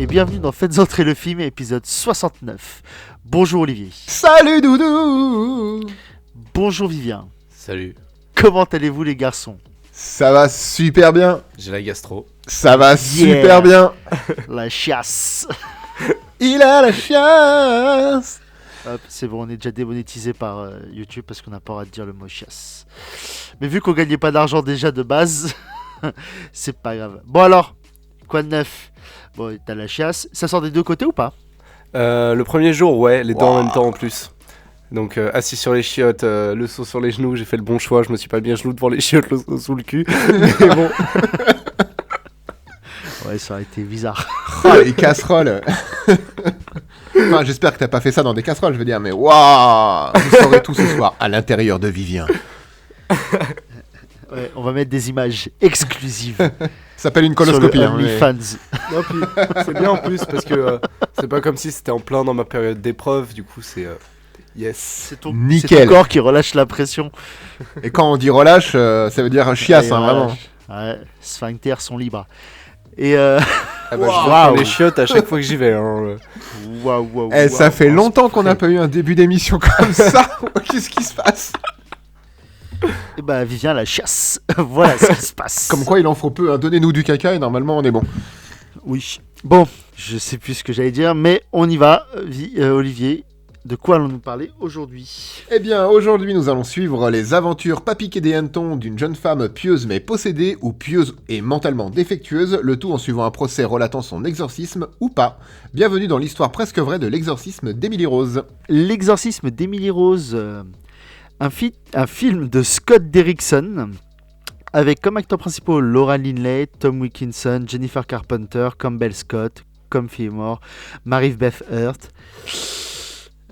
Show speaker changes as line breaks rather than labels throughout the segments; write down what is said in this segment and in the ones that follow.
bienvenue dans Faites entrer le film, épisode 69. Bonjour Olivier.
Salut Doudou.
Bonjour Vivien.
Salut.
Comment allez-vous les garçons?
Ça va super bien.
J'ai la gastro.
Ça va super bien.
La chiasse.
Il a la chiasse.
Hop, c'est bon, on est déjà démonétisé par YouTube parce qu'on n'a pas le droit de dire le mot chiasse. Mais vu qu'on gagnait pas d'argent déjà de base, c'est pas grave. Bon alors, quoi de neuf? Bon, t'as la chiasse. Ça sort des deux côtés ou pas?
Le premier jour, ouais, les deux en même temps en plus. Donc assis sur les chiottes, le seau sur les genoux, j'ai fait le bon choix, je me suis pas bien genou devant les chiottes, le seau sous le cul. Mais bon.
Ouais, ça aurait été bizarre.
Oh, les casseroles. Enfin, j'espère que t'as pas fait ça dans des casseroles, je veux dire, mais waouh, vous saurez tout ce soir à l'intérieur de Vivien.
Ouais, on va mettre des images exclusives.
Ça s'appelle une coloscopie.
Sur le OnlyFans.
Non, puis c'est bien en plus parce que c'est pas comme si c'était en plein dans ma période d'épreuve, du coup c'est yes.
C'est ton corps qui relâche la pression.
Et quand on dit relâche, ça veut dire chiasse, hein, vraiment.
Ouais, sphincters sont libres. Et
Ah bah, je vois les chiottes à chaque fois que j'y vais. Hein.
Ça fait longtemps qu'on n'a pas eu un début d'émission comme ça. Qu'est-ce qui se passe?
Et bah Vivien la chasse. Voilà ce qui se passe.
Comme quoi il en faut peu, hein. Donnez-nous du caca et normalement on est bon.
Oui. Bon, je sais plus ce que j'allais dire, mais on y va. Olivier, de quoi allons-nous parler aujourd'hui?
Eh bien, aujourd'hui, nous allons suivre les aventures pas piquées des hannetons d'une jeune femme pieuse mais possédée ou pieuse et mentalement défectueuse, le tout en suivant un procès relatant son exorcisme ou pas. Bienvenue dans l'histoire presque vraie de l'exorcisme d'Emily Rose.
L'exorcisme d'Emily Rose, un film de Scott Derrickson, avec comme acteurs principaux Laura Linney, Tom Wilkinson, Jennifer Carpenter, Campbell Scott, Comfy Moore, Marie-Beth Hurt.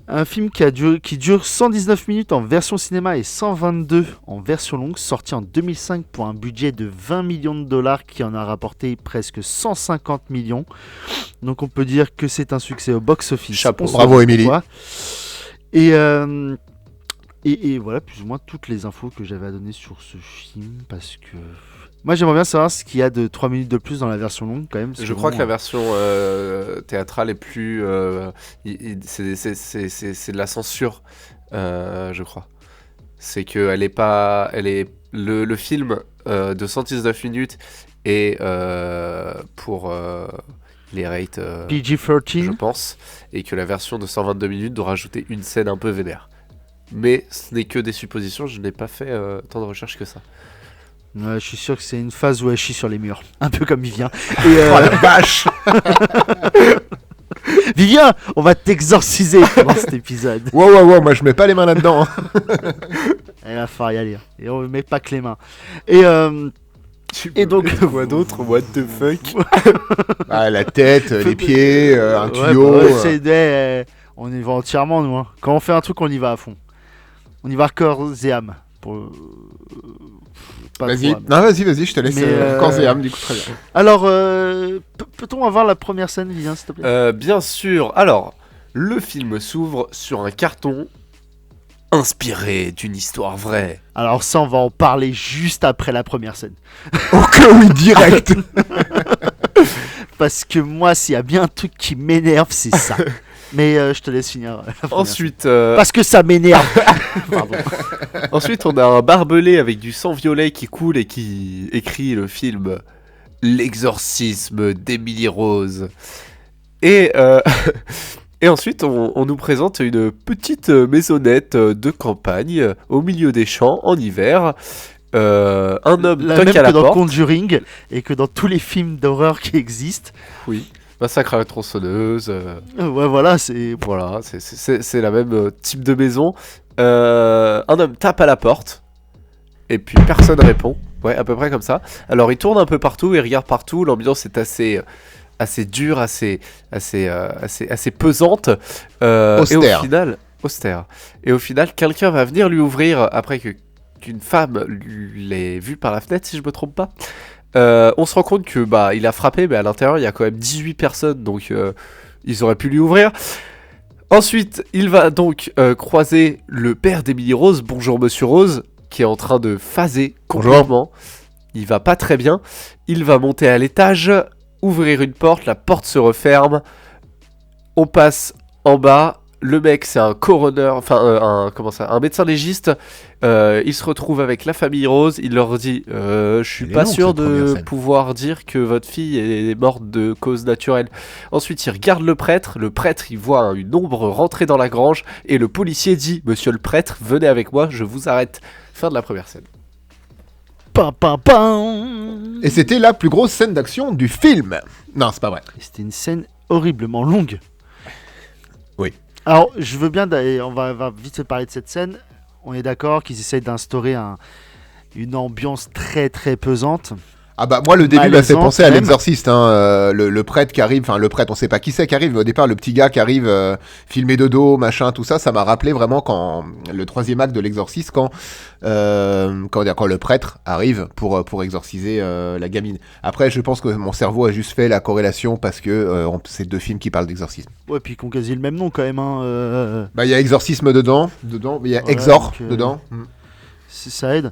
Un film qui dure 119 minutes en version cinéma et 122 en version longue, sorti en 2005 pour un budget de 20 millions de dollars qui en a rapporté presque 150 millions. Donc on peut dire que c'est un succès au box-office.
Chapeau, bravo Émilie.
Et voilà plus ou moins toutes les infos que j'avais à donner sur ce film, parce que moi j'aimerais bien savoir ce qu'il y a de 3 minutes de plus dans la version longue quand même.
Je crois que la version théâtrale est plus... c'est de la censure, je crois. C'est que elle est pas... Le film de 119 minutes est pour... les rates
PG-13
je pense, et que la version de 122 minutes doit rajouter une scène un peu vénère. Mais ce n'est que des suppositions, je n'ai pas fait tant de recherches que ça.
Ouais, je suis sûr que c'est une phase où elle chie sur les murs, un peu comme Vivien.
Oh la vache.
Vivien, on va t'exorciser pendant cet épisode.
Wow, moi je mets pas les mains là-dedans. Hein.
Il va falloir y aller, et on ne met pas que les mains. Et donc
quoi d'autre? What the fuck?
La tête, les pieds, un tuyau.
On y va entièrement nous. Hein. Quand on fait un truc, on y va à fond. On y va corps et âme.
Vas-y, je te laisse corps et âme, du coup, très bien.
Alors, peut-on avoir la première scène, Vivien, s'il te plaît?
Bien sûr. Alors, le film s'ouvre sur un carton inspiré d'une histoire vraie.
Alors ça, on va en parler juste après la première scène.
Ok, oui, direct.
Parce que moi, s'il y a bien un truc qui m'énerve, c'est ça. Mais je te laisse finir.
Ensuite,
parce que ça m'énerve. Pardon.
Ensuite, on a un barbelé avec du sang violet qui coule et qui écrit le film L'exorcisme d'Emily Rose. Et ensuite, on nous présente une petite maisonnette de campagne au milieu des champs en hiver. Un homme toque à la porte.
Dans Conjuring et que dans tous les films d'horreur qui existent.
Oui. Massacre à la tronçonneuse.
Ouais, voilà, c'est
la même type de maison. Un homme tape à la porte et puis personne répond. Ouais, à peu près comme ça. Alors il tourne un peu partout, il regarde partout. L'ambiance est assez dure, assez pesante.
Austère.
Austère. Et au final, quelqu'un va venir lui ouvrir après qu'une femme l'ait vu par la fenêtre, si je me trompe pas. On se rend compte que il a frappé, mais à l'intérieur il y a quand même 18 personnes, donc ils auraient pu lui ouvrir. Ensuite, il va donc croiser le père d'Emily Rose, bonjour Monsieur Rose, qui est en train de phaser complètement. Il va pas très bien. Il va monter à l'étage ouvrir une porte, la porte se referme, on passe en bas, le mec c'est un coroner, un médecin légiste, il se retrouve avec la famille Rose, il leur dit je suis
Elle est
pas
longue,
sûr
cette première
de
scène.
pouvoir dire que votre fille est morte de cause naturelle. Ensuite il regarde le prêtre il voit une ombre rentrer dans la grange et le policier dit monsieur le prêtre venez avec moi, je vous arrête. Fin de la première scène.
Pam, pam, pam.
Et c'était la plus grosse scène d'action du film. Non, c'est pas vrai.
C'était une scène horriblement longue.
Oui.
Alors, je veux bien, on va vite se parler de cette scène. On est d'accord qu'ils essayent d'instaurer une ambiance très très pesante.
Ah bah moi le début m'a fait
Malaisant,
penser à
même.
l'exorciste, le prêtre qui arrive, enfin le prêtre on sait pas qui c'est qui arrive, mais au départ le petit gars qui arrive filmé de dos, machin, tout ça, ça m'a rappelé vraiment quand le troisième acte de l'exorciste, quand le prêtre arrive pour exorciser la gamine. Après je pense que mon cerveau a juste fait la corrélation parce que c'est deux films qui parlent d'exorcisme.
Ouais, puis qu'on quasi le même nom quand même. Hein,
Bah il y a exorcisme dedans, mais il y a
Ouais,
exor
donc,
dedans.
ça aide.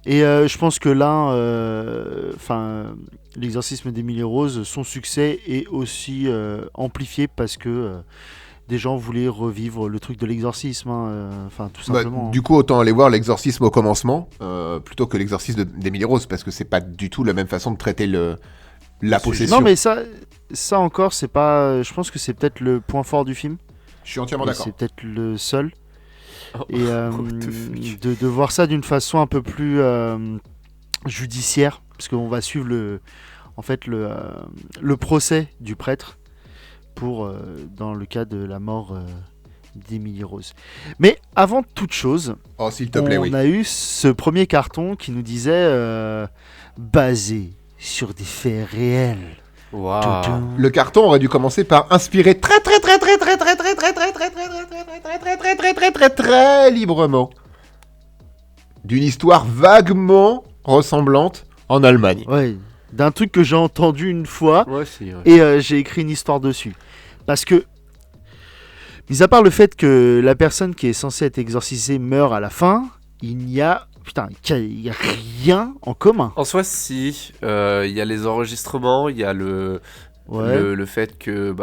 Et je pense que là, l'exorcisme d'Emily Rose, son succès est aussi amplifié parce que des gens voulaient revivre le truc de l'exorcisme, tout
Bah,
simplement.
du coup, autant aller voir l'exorcisme au commencement plutôt que l'exorcisme d'Emily Rose, parce que c'est pas du tout la même façon de traiter la possession.
Non, mais ça encore, c'est pas. Je pense que c'est peut-être le point fort du film.
Je suis entièrement
Et
d'accord.
c'est peut-être le seul.
Oh,
Et
what the fuck.
de voir ça d'une façon un peu plus judiciaire, parce qu'on va suivre le procès du prêtre dans le cas de la mort d'Emily Rose. Mais avant toute chose,
Oh, s'il te plaît,
on
oui.
a eu ce premier carton qui nous disait basé sur des faits réels.
Waouh.
Tudum.
Le carton aurait dû commencer par inspirer très librement d'une histoire vaguement ressemblante en Allemagne.
Ouais, d'un truc que j'ai entendu une fois.
Ouais, si, ouais.
Et j'ai écrit une histoire dessus. Parce que, mis à part le fait que la personne qui est censée être exorcisée meurt à la fin, il n'y a rien en commun.
En soi, si. Il y a les enregistrements, il y a le fait que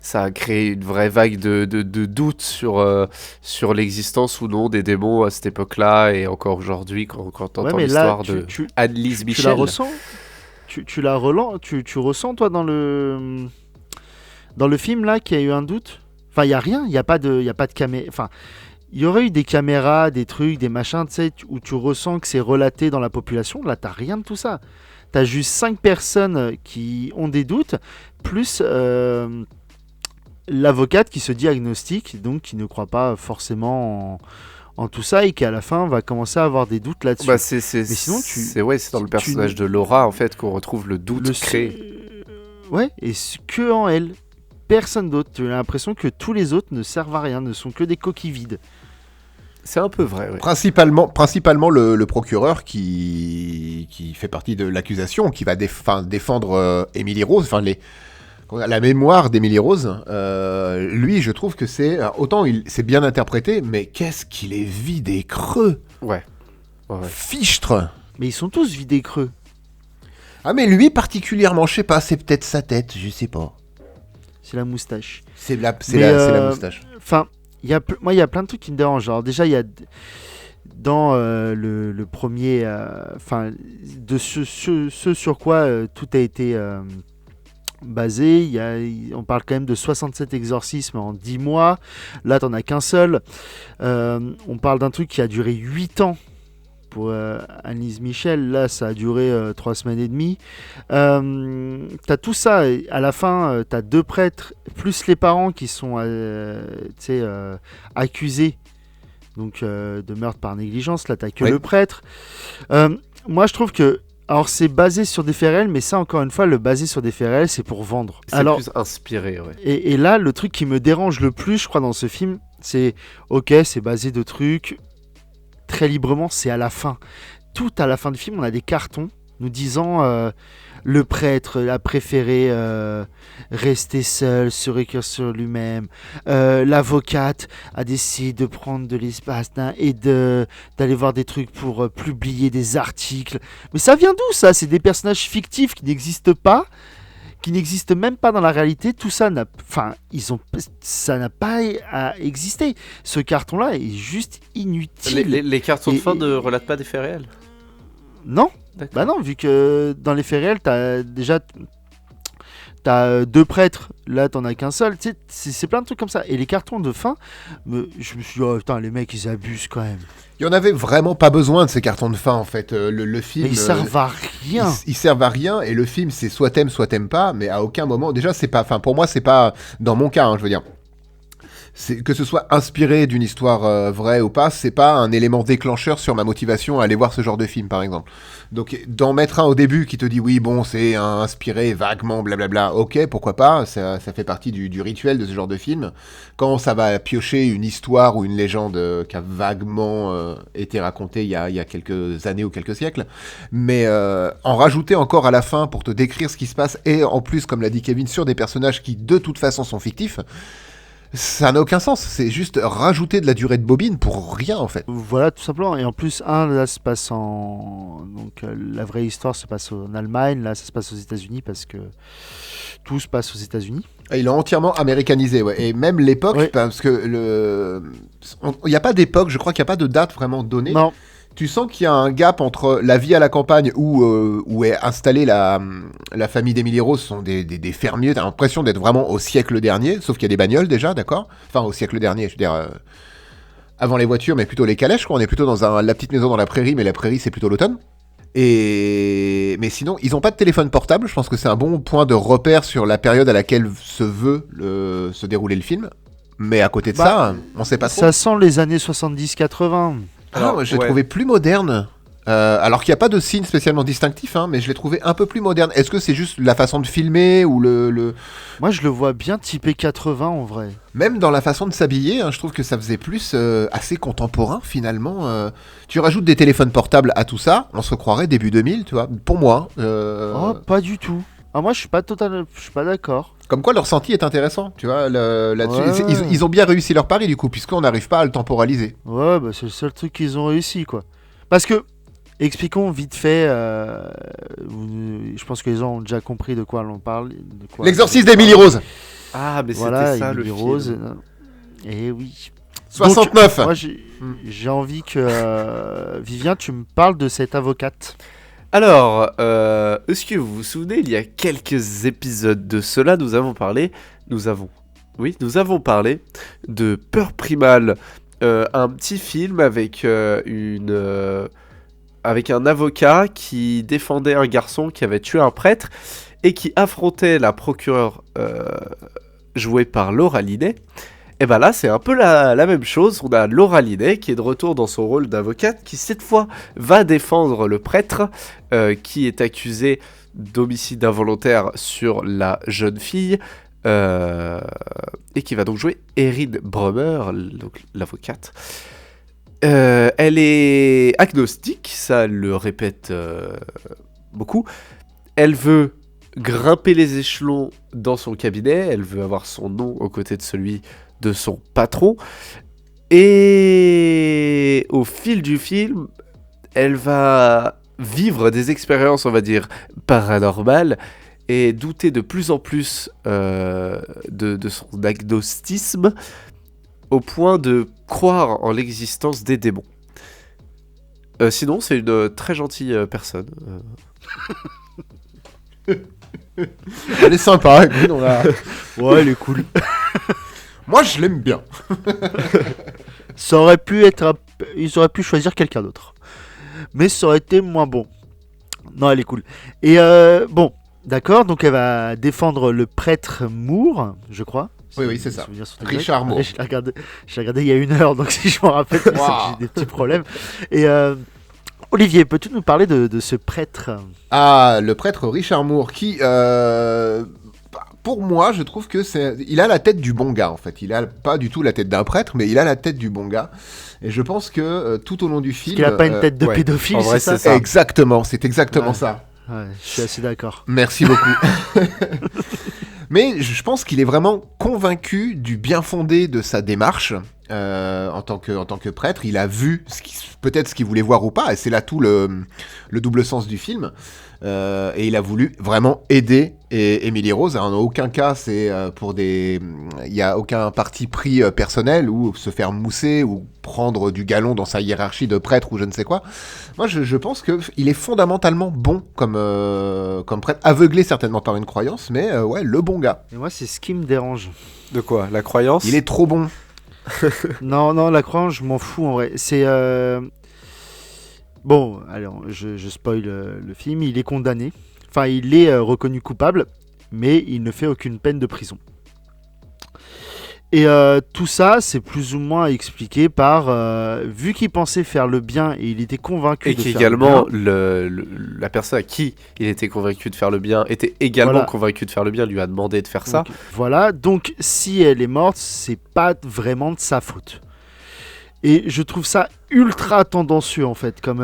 ça a créé une vraie vague de doute sur l'existence ou non des démons à cette époque-là et encore aujourd'hui quand t'entends
mais là,
l'histoire de Annelise
tu
Michel.
la ressens. Tu ressens, toi, dans le film, là, qu'il y a eu un doute. Enfin, il n'y a rien, il n'y a pas de caméra. Enfin, il y aurait eu des caméras, des trucs, des machins, tu sais, où tu ressens que c'est relaté dans la population. Là, t'as rien de tout ça. T'as juste 5 personnes qui ont des doutes, plus l'avocate qui se dit agnostique, donc qui ne croit pas forcément en tout ça et qui à la fin va commencer à avoir des doutes là-dessus.
Bah,
Mais sinon,
c'est dans le personnage de Laura en fait qu'on retrouve le doute créé.
Ouais, et que en elle. Personne d'autre. Tu as l'impression que tous les autres ne servent à rien, ne sont que des coquilles vides.
C'est un peu vrai, ouais.
Principalement le procureur qui fait partie de l'accusation, qui va défendre Emily Rose, la mémoire d'Emily Rose. Lui, je trouve que autant c'est bien interprété, mais qu'est-ce qu'il est vide et creux.
Ouais.
Fichtre.
Mais ils sont tous vides et creux.
Ah mais lui particulièrement, je sais pas, c'est peut-être sa tête, je sais pas.
C'est la moustache.
C'est la moustache.
Enfin, il y a plein de trucs qui me dérangent. Alors déjà, il y a dans le premier, de ce sur quoi tout a été basé, on parle quand même de 67 exorcismes en 10 mois. Là, t'en as qu'un seul. On parle d'un truc qui a duré 8 ans. Pour Annelise Michel, là ça a duré 3 semaines et demie. T'as tout ça, et à la fin t'as 2 prêtres plus les parents qui sont accusés donc, de meurtre par négligence. Là t'as que le prêtre. Moi je trouve que, alors c'est basé sur des faits réels, mais ça encore une fois, le basé sur des faits réels c'est pour vendre.
C'est plus inspiré, ouais.
Et là le truc qui me dérange le plus je crois dans ce film, c'est c'est basé de trucs très librement, c'est à la fin. Tout à la fin du film, on a des cartons nous disant le prêtre a préféré rester seul, se récuire sur lui-même. L'avocate a décidé de prendre de l'espace et d'aller voir des trucs pour publier des articles. Mais ça vient d'où ça? C'est des personnages fictifs qui n'existent pas, qui n'existent même pas dans la réalité. Tout ça ça n'a pas à exister. Ce carton-là est juste inutile.
Les cartons de
Et-
fin
et-
ne relatent pas des faits réels.
Non,
D'accord.
bah non, vu que dans les faits réels, t'as deux prêtres, là t'en as qu'un seul, tu sais, c'est plein de trucs comme ça. Et les cartons de fin, je me suis dit, oh putain, les mecs ils abusent quand même.
Il y en avait vraiment pas besoin de ces cartons de fin en fait. Le film.
Mais ils servent à rien.
Ils servent à rien et le film c'est soit t'aimes pas, mais à aucun moment. Déjà c'est pas. Enfin pour moi c'est pas dans mon cas, hein, je veux dire. Que ce soit inspiré d'une histoire vraie ou pas, c'est pas un élément déclencheur sur ma motivation à aller voir ce genre de film, par exemple. Donc, d'en mettre un au début qui te dit oui, bon, c'est inspiré vaguement, blablabla, ok, pourquoi pas, ça fait partie du rituel de ce genre de film. Quand ça va piocher une histoire ou une légende qui a vaguement été racontée il y a quelques années ou quelques siècles, mais en rajouter encore à la fin pour te décrire ce qui se passe, et en plus, comme l'a dit Kevin, sur des personnages qui de toute façon sont fictifs, ça n'a aucun sens, c'est juste rajouter de la durée de bobine pour rien en fait.
Voilà, tout simplement. Et en plus, là se passe Donc, la vraie histoire se passe en Allemagne, là, ça se passe aux États-Unis parce que tout se passe aux États-Unis.
Et il est entièrement américanisé, ouais. Et même l'époque,
Ouais.
parce que il n'y a pas d'époque, je crois qu'il n'y a pas de date vraiment donnée.
Non,
Tu sens qu'il y a un gap entre la vie à la campagne où est installée la famille d'Emily Rose, ce sont des fermiers, t'as l'impression d'être vraiment au siècle dernier, sauf qu'il y a des bagnoles déjà, d'accord? Enfin, au siècle dernier, je veux dire, avant les voitures, mais plutôt les calèches, quoi. On est plutôt dans la petite maison dans la prairie, mais la prairie, c'est plutôt l'automne. Mais sinon, ils n'ont pas de téléphone portable, je pense que c'est un bon point de repère sur la période à laquelle se dérouler le film. Mais à côté de ça, on sait pas trop.
ça sent les années 70-80.
Alors, je l'ai
ouais.
trouvé plus moderne. Alors qu'il n'y a pas de signe spécialement distinctif, hein, mais je l'ai trouvé un peu plus moderne. Est-ce que c'est juste la façon de filmer ou
Moi, je le vois bien typé 80 en vrai.
Même dans la façon de s'habiller, hein, je trouve que ça faisait plus assez contemporain finalement. Tu rajoutes des téléphones portables à tout ça, on se croirait début 2000, tu vois. Pour moi,
Oh, pas du tout. Ah, moi, je suis pas d'accord.
comme quoi leur ressenti est intéressant, tu vois. Là-dessus,
Ouais.
ils ont bien réussi leur pari du coup, puisqu'on n'arrive pas à le temporaliser.
Ouais, bah, c'est le seul truc qu'ils ont réussi, quoi. Parce que, expliquons vite fait, je pense que les gens ont déjà compris de quoi l'on parle.
L'exorcisme d'Emily Rose,
Ah, mais
Voilà,
c'était ça le
Emily
film.
Rose. Et oui.
69.
Moi, j'ai envie que Vivien, tu me parles de cette avocate.
Alors, est-ce que vous vous souvenez, il y a quelques épisodes de cela, nous avons parlé de Peur Primale, un petit film avec avec un avocat qui défendait un garçon qui avait tué un prêtre et qui affrontait la procureure jouée par Laura Linney. Et ben là, c'est un peu la même chose. On a Laura Linney qui est de retour dans son rôle d'avocate, qui cette fois va défendre le prêtre qui est accusé d'homicide involontaire sur la jeune fille et qui va donc jouer Erin Brommer, donc l'avocate. Elle est agnostique, ça elle le répète beaucoup. Elle veut grimper les échelons dans son cabinet, elle veut avoir son nom aux côtés de celui de son patron. Et au fil du film, elle va vivre des expériences, on va dire, paranormales et douter de plus en plus de son agnosticisme au point de croire en l'existence des démons. Sinon, c'est une très gentille personne.
Elle est sympa, écoute,
Ouais, elle est cool.
Moi, je l'aime bien.
Ça aurait pu être. Ils auraient pu choisir quelqu'un d'autre. Mais ça aurait été moins bon. Non, elle est cool. Et bon, d'accord, donc elle va défendre le prêtre Moore, je crois.
Oui, c'est ça.
Je me souviens son nom
Richard
exact.
Moore.
Je l'ai regardé il y a 1 heure, donc si je m'en rappelle, c'est que j'ai des petits problèmes. Et Olivier, peux-tu nous parler de ce prêtre?
Ah, le prêtre Richard Moore, qui, pour moi, je trouve que il a la tête du bon gars en fait. Il a pas du tout la tête d'un prêtre, mais il a la tête du bon gars. Et je pense que tout au long du film,
Parce qu'il a pas une tête de
ouais.
pédophile,
En vrai,
c'est ça.
c'est ça.
Exactement, c'est exactement
Ouais.
ça.
Ouais, je suis assez d'accord.
Merci beaucoup. Mais je pense qu'il est vraiment convaincu du bien fondé de sa démarche en tant que prêtre. Il a vu peut-être ce qu'il voulait voir ou pas, et c'est là tout le double sens du film. Et il a voulu vraiment aider Emily Rose. En aucun cas, c'est il n'y a aucun parti pris personnel ou se faire mousser ou prendre du galon dans sa hiérarchie de prêtre ou je ne sais quoi. Moi, je pense qu'il est fondamentalement bon comme prêtre, aveuglé certainement par une croyance, mais ouais, le bon gars.
Et moi, c'est ce qui me dérange.
De quoi? La croyance?
Il est trop bon.
Non, la croyance, je m'en fous en vrai. C'est. Bon, alors, je spoil le film. Il est condamné. Enfin, il est reconnu coupable, mais il ne fait aucune peine de prison. Et tout ça, c'est plus ou moins expliqué par. Vu qu'il pensait faire le bien et il était convaincu
Et
de faire
qu'également,
le bien.
la personne à qui il était convaincu de faire le bien était également
Voilà.
convaincu de faire le bien, lui a demandé de faire ça.
Donc, voilà, donc si elle est morte, c'est pas vraiment de sa faute. Et je trouve ça ultra tendancieux en fait, comme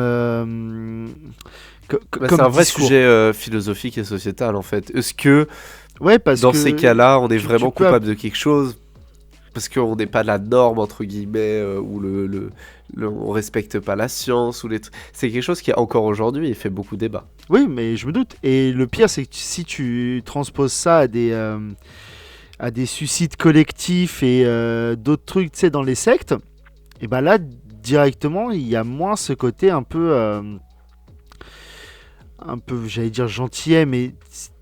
Bah,
comme
c'est un vrai
discours.
sujet philosophique et sociétal en fait. Est-ce que
Ouais, parce
dans
que
ces cas-là, on est
tu
vraiment
peux
coupable de quelque chose parce qu'on n'est pas la norme entre guillemets ou on respecte pas la science ou c'est quelque chose qui encore aujourd'hui fait beaucoup débat.
Oui, mais je me doute. Et le pire, c'est que si tu transposes ça à des suicides collectifs et d'autres trucs, tu sais, dans les sectes, et ben là, directement, il y a moins ce côté un peu, j'allais dire gentillet, mais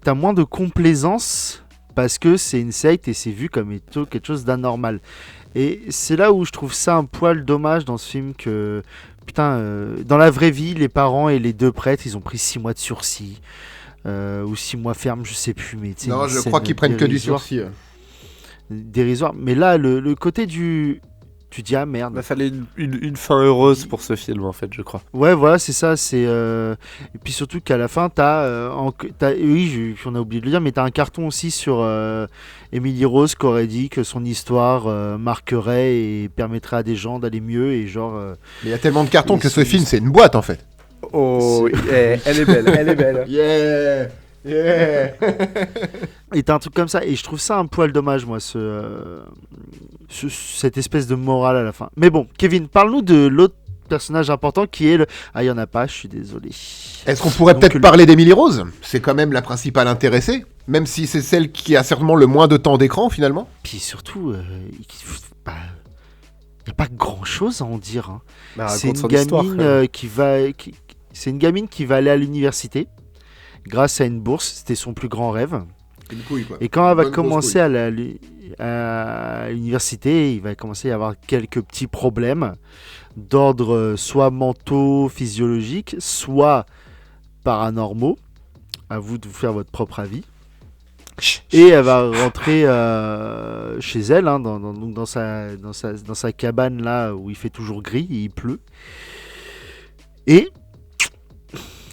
t'as moins de complaisance parce que c'est une secte et c'est vu comme étant quelque chose d'anormal. Et c'est là où je trouve ça un poil dommage dans ce film que, putain, dans la vraie vie, les parents et les deux prêtres, ils ont pris 6 mois de sursis. Ou 6 mois ferme, je sais plus. Mais
Non, je crois qu'ils prennent que du sursis.
Dérisoire. Mais là, le côté du... Tu dis, ah merde.
Il fallait une fin heureuse pour ce film en fait, je crois.
Ouais, voilà, c'est ça. Et puis surtout qu'à la fin, oui, on a oublié de le dire, mais t'as un carton aussi sur Emily Rose qui aurait dit que son histoire marquerait et permettrait à des gens d'aller mieux. Et genre.
Mais il y a tellement de cartons
Et
que ce
c'est-
film, c'est une boîte en fait.
Oh, elle est belle, elle est belle.
Yeah! Yeah!
Et t'as un truc comme ça. Et je trouve ça un poil dommage, moi, cette espèce de morale à la fin. Mais bon, Kevin, parle-nous de l'autre personnage important qui est le... Ah, il y en a pas, je suis désolé.
Est-ce qu'on pourrait
Donc,
peut-être parler d'Emily Rose? C'est quand même la principale intéressée, même si c'est celle qui a certainement le moins de temps d'écran finalement.
Puis surtout, bah, y a pas grand-chose à en dire. Hein.
Bah,
C'est
raconte
une
son histoire,
gamine
quand même.
c'est une gamine qui va aller à l'université grâce à une bourse. C'était son plus grand rêve.
Une couille quoi.
Et quand elle va
Bonne grosse
commencer à l'université, il va commencer à y avoir quelques petits problèmes d'ordre soit mentaux, physiologiques, soit paranormaux. À vous de vous faire votre propre avis. Et elle va rentrer chez elle, hein, dans sa cabane là où il fait toujours gris et il pleut. Et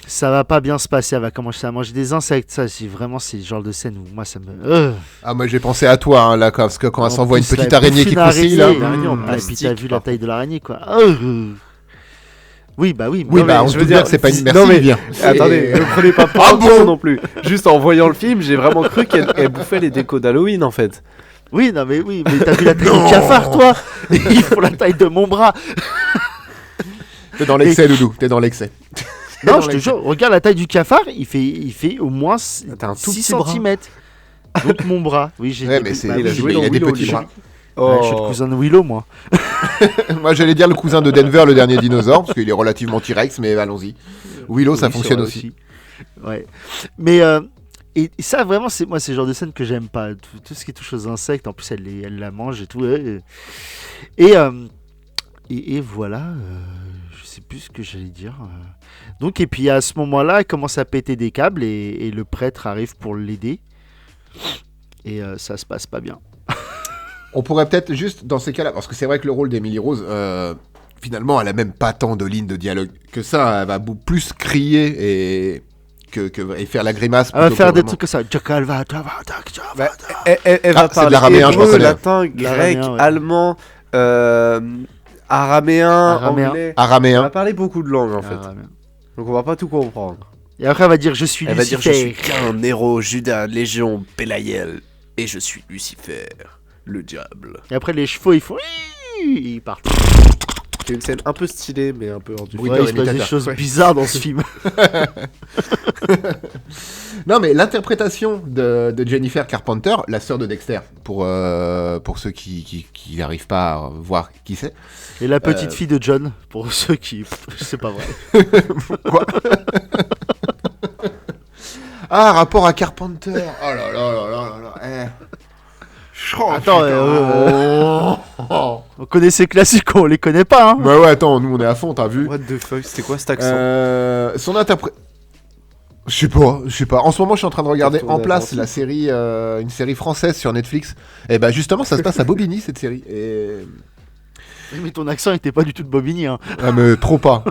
ça va pas bien se passer. Elle va commencer à manger des insectes. Ça, c'est le genre de scène où moi ça me.
Ah, moi j'ai pensé à toi hein, là, parce que quand elle
En
s'envoie une
plus,
petite
la
araignée
bouffe
qui
d'une
croustille là.
araignée,
L'araignée en
et puis
plastique,
t'as vu la
par
taille de l'araignée quoi. Oui, bah oui.
Oui,
mais-
bah
mais
on
je
se
veux
doute bien
dire,
que c'est pas une.
non,
Merci,
mais-
bien.
Attendez, ne prenez pas pour
Ah
un con
bon
non plus. Juste en voyant le film, j'ai vraiment cru qu'elle bouffait les décos d'Halloween en fait.
Oui, non, mais oui, mais t'as vu la taille du cafard, toi. Ils font la taille de mon bras.
T'es dans l'excès, Doudou. T'es dans l'excès.
Non,
Dans
je te
l'excès.
jure, regarde la taille du cafard, il fait au moins
T'as un tout
6
petit bras.
cm. Donc mon bras. Oui, j'ai
Ouais,
des
mais
petits-
c'est.
bah
il a
oui,
joué
il
dans
a des
Willow,
petits
lui.
bras.
ouais, je suis le cousin de Willow, moi.
Moi j'allais dire le cousin de Denver, le dernier dinosaure, parce qu'il est relativement T-Rex, mais allons-y. Willow, ça
Oui,
fonctionne
c'est vrai
aussi.
Ouais. Mais et ça vraiment c'est le genre de scène que j'aime pas. Tout ce qui touche aux insectes, en plus elle la mange et tout. Et voilà. Je sais plus ce que j'allais dire. Donc et puis à ce moment-là, elle commence à péter des câbles et le prêtre arrive pour l'aider. Et ça se passe pas bien.
On pourrait peut-être juste dans ces cas-là, parce que c'est vrai que le rôle d'Emily Rose, finalement, elle a même pas tant de lignes de dialogue que ça. Elle va plus crier et faire la grimace.
Elle va
plutôt
faire
que
des
vraiment-
trucs comme ça.
Bah, elle va
Ah, c'est de
parler
l'araméen, je
hébreu,
reconnais.
latin, grec,
L'araméen, ouais.
allemand, araméen,
Araméen.
anglais. Elle
Araméen.
va parler beaucoup de langues en fait.
Ah, ouais.
Donc on va pas tout comprendre.
Et après, elle va dire je suis
Elle va dire je
Lucifer.
suis qu'un héros, Judas, Légion, Pélaïel, et je suis Lucifer, le diable.
Et après, les chevaux, ils font. Ils partent.
C'est une scène un peu stylée, mais un peu hors du
Oui,
Ouais,
dans
il se passe des
l'imitateur,
choses
ouais.
bizarres dans ce film.
Non, mais l'interprétation de Jennifer Carpenter, la sœur de Dexter, pour ceux qui n'arrivent pas à voir qui c'est.
Et la petite fille de John, pour ceux qui. C'est pas vrai.
Quoi? Ah, rapport à Carpenter. Oh là là là là là là. Oh,
Attends,
putain.
on connaît ces classiques, on les connaît pas. Hein.
Bah ouais, attends, nous on est à fond, t'as vu?
What the fuck, c'était quoi cet accent
Son interprète. Je sais pas. En ce moment, je suis en train de regarder
Retourner
En Place,
Atlantique.
la série, une série française sur Netflix. Et bah justement, ça se passe à Bobigny cette série. Et
Mais ton accent était pas du tout de Bobigny. Hein.
ah, mais trop pas.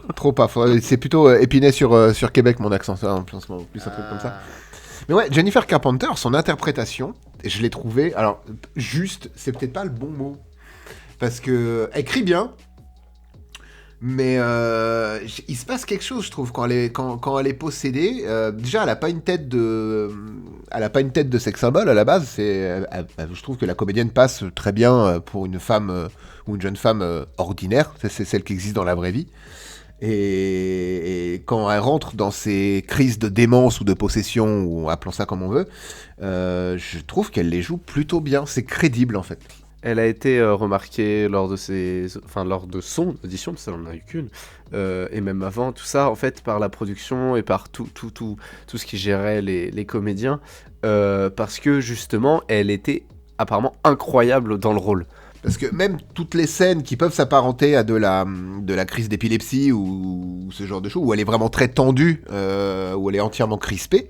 C'est plutôt Épinay sur Québec mon accent, ça, en ce moment, plus un truc comme ça. Mais ouais, Jennifer Carpenter, son interprétation, je l'ai trouvée, alors juste, c'est peut-être pas le bon mot, parce que elle crie bien, mais il se passe quelque chose, je trouve, quand elle est possédée. Déjà, elle a pas une tête de sex symbole à la base. Je trouve que la comédienne passe très bien pour une femme ou une jeune femme ordinaire. C'est celle qui existe dans la vraie vie. Et quand elle rentre dans ces crises de démence ou de possession, ou appelons ça comme on veut, je trouve qu'elle les joue plutôt bien. C'est crédible en fait.
Elle a été remarquée lors de son audition, parce qu'elle n'en a eu qu'une, et même avant, tout ça, en fait, par la production et par tout ce qui gérait les comédiens, parce que justement, elle était apparemment incroyable dans le rôle.
Parce que même toutes les scènes qui peuvent s'apparenter à de la crise d'épilepsie ou ce genre de choses, où elle est vraiment très tendue, où elle est entièrement crispée,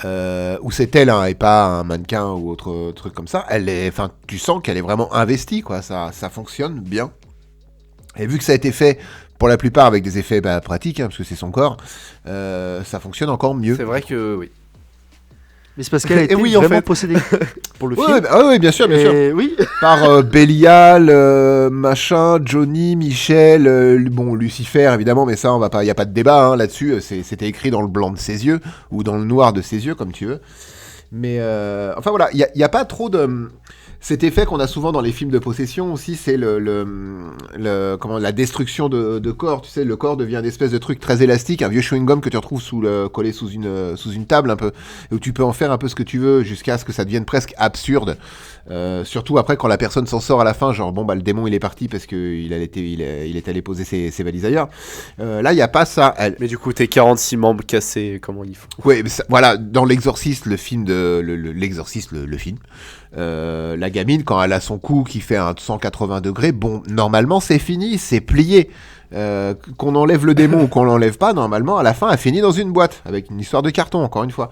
où c'est elle et pas un mannequin ou autre truc comme ça, tu sens qu'elle est vraiment investie, quoi. Ça fonctionne bien. Et vu que ça a été fait pour la plupart avec des effets pratiques, parce que c'est son corps, ça fonctionne encore mieux.
C'est vrai que oui.
Mais c'est parce qu'elle a
Et
été
oui, en
vraiment
fait.
possédée pour le
Ouais,
film.
oui, bien sûr.
Et oui.
Par Bélial, machin, Johnny, Michel, bon, Lucifer évidemment, mais ça on va pas, y a pas de débat là-dessus. C'était écrit dans le blanc de ses yeux ou dans le noir de ses yeux, comme tu veux. Mais enfin voilà, y a pas trop de cet effet qu'on a souvent dans les films de possession aussi, c'est la destruction de corps. Tu sais, le corps devient une espèce de truc très élastique, un vieux chewing-gum que tu retrouves collé sous une table un peu, et où tu peux en faire un peu ce que tu veux jusqu'à ce que ça devienne presque absurde. Surtout après quand la personne s'en sort à la fin, genre bon bah le démon il est parti parce que il est allé poser ses valises ailleurs. Là il y a pas ça.
Mais du coup, tes 46 membres cassés, comment il faut?
Ouais, mais voilà, dans l'Exorciste, le film l'Exorciste, le film, la gamine, quand elle a son cou qui fait un 180 degrés, bon, normalement, c'est fini, c'est plié. Qu'on enlève le démon ou qu'on l'enlève pas, normalement, à la fin, elle finit dans une boîte, avec une histoire de carton, encore une fois.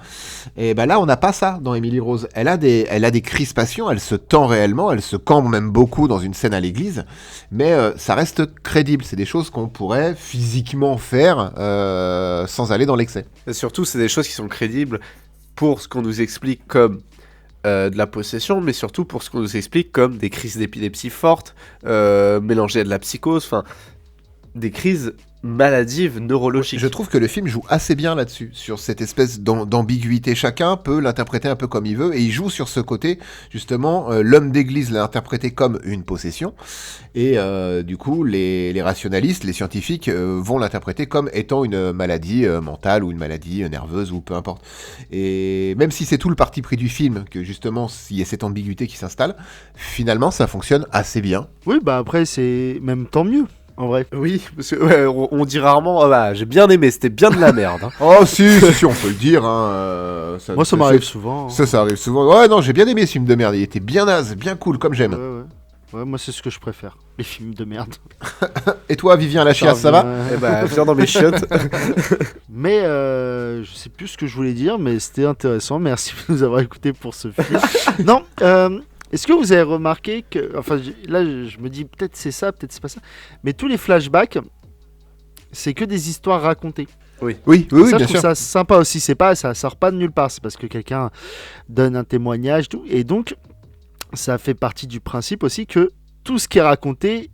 Et ben là, on n'a pas ça dans Emily Rose. Elle a des crispations, elle se tend réellement, elle se cambre même beaucoup dans une scène à l'église, mais ça reste crédible. C'est des choses qu'on pourrait physiquement faire sans aller dans l'excès.
Et surtout, c'est des choses qui sont crédibles pour ce qu'on nous explique comme de la possession, mais surtout pour ce qu'on nous explique comme des crises d'épilepsie fortes, mélangées à de la psychose, enfin, des crises maladives neurologiques.
Je trouve que le film joue assez bien là-dessus, sur cette espèce d'ambiguïté. Chacun peut l'interpréter un peu comme il veut, et il joue sur ce côté, justement, l'homme d'église l'a interprété comme une possession, et du coup, les rationalistes, les scientifiques, vont l'interpréter comme étant une maladie mentale, ou une maladie nerveuse, ou peu importe. Et même si c'est tout le parti pris du film, que justement, il y a cette ambiguïté qui s'installe, finalement, ça fonctionne assez bien.
Oui, bah après, c'est même tant mieux, en vrai.
Oui, parce que ouais, on dit rarement ah bah, j'ai bien aimé, c'était bien de la merde. Hein.
Oh si, on peut le dire, hein.
Moi, ça m'arrive souvent. Hein.
Ça arrive souvent. Ouais, non, j'ai bien aimé ce film de merde. Il était bien naze, bien cool, comme j'aime.
Ouais, moi, c'est ce que je préfère. Les films de merde.
Et toi, Vivien Lachias, ça va?
Eh bah, viens dans mes chiottes.
Mais je sais plus ce que je voulais dire, mais c'était intéressant. Merci de nous avoir écoutés pour ce film. Non, est-ce que vous avez remarqué que... Enfin, là, je me dis, peut-être c'est ça, peut-être c'est pas ça. Mais tous les flashbacks, c'est que des histoires racontées.
Oui,
Ça, je
bien
trouve
sûr.
ça sympa aussi. C'est pas, ça sort pas de nulle part. C'est parce que quelqu'un donne un témoignage, tout. Et donc, ça fait partie du principe aussi que tout ce qui est raconté,